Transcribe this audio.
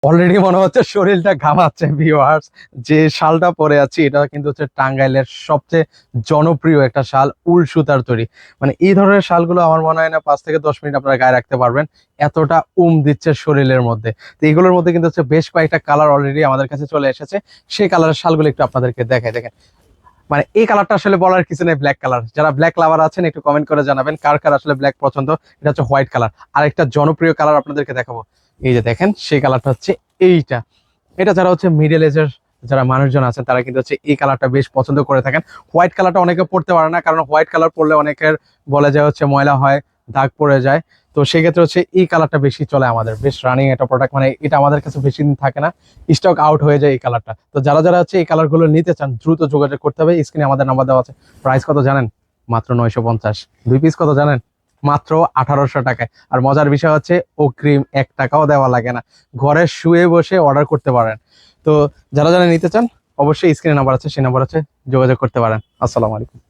Already মনে হচ্ছে শরীরটা ঘামাচ্ছে ভিউয়ার্স। যে শালটা পরে আছি এটা কিন্তু হচ্ছে টাঙ্গাইলের সবচেয়ে জনপ্রিয় একটা শাল, উল সুতার তৈরি। মানে এই ধরনের শালগুলো আমার মনে হয় না 5 থেকে 10 মিনিট আপনারা গায়ে রাখতে পারবেন, এতটা দিচ্ছে শরীরের মধ্যে। তো এগুলোর মধ্যে কিন্তু হচ্ছে বেশ কয়েকটা কালার অলরেডি আমাদের কাছে চলে এসেছে। সেই কালারের শালগুলো একটু আপনাদেরকে দেখাই, দেখেন। মানে এই কালারটা আসলে বলার কিছু নেই, ব্ল্যাক কালার। যারা ব্ল্যাক লাভার আছেন একটু কমেন্ট করে জানাবেন কার কার আসলে ব্ল্যাক পছন্দ। এটা হচ্ছে হোয়াইট কালার। আর একটা জনপ্রিয় কালার আপনাদেরকে দেখাবো, এই যে দেখেন, সেই কালারটা হচ্ছে এইটা। এটা যারা হচ্ছে মিডল এজের যারা মানুষজন আছেন তারা কিন্তু হচ্ছে এই কালারটা বেশ পছন্দ করে থাকেন। হোয়াইট কালারটা অনেকে পড়তে পারে না, কারণ হোয়াইট কালার পরলে অনেকের বলে যায় হচ্ছে ময়লা হয়, দাগ পড়ে যায়। তো সেক্ষেত্রে হচ্ছে এই কালারটা বেশি চলে আমাদের, বেশ রানিং একটা প্রোডাক্ট। মানে এটা আমাদের কাছে বেশি দিন থাকে না, স্টক আউট হয়ে যায় এই কালারটা। তো যারা যারা হচ্ছে এই কালারগুলো নিতে চান দ্রুত যোগাযোগ করতে হবে। স্ক্রিনে আমাদের নাম্বার দেওয়া আছে। প্রাইস কত জানেন? মাত্র 950। 2 পিস কত জানেন? মাত্র 1800 টাকায়। আর মজার বিষয় হচ্ছে অগ্রিম 1 টাকাও দেওয়া লাগে না, ঘরে শুয়ে বসে অর্ডার করতে পারেন। তো যারা যারা নিতে চান অবশ্যই স্ক্রিনে নাম্বার আছে, সেই নাম্বার আছে, যোগাযোগ করতে পারেন। আসসালামু আলাইকুম।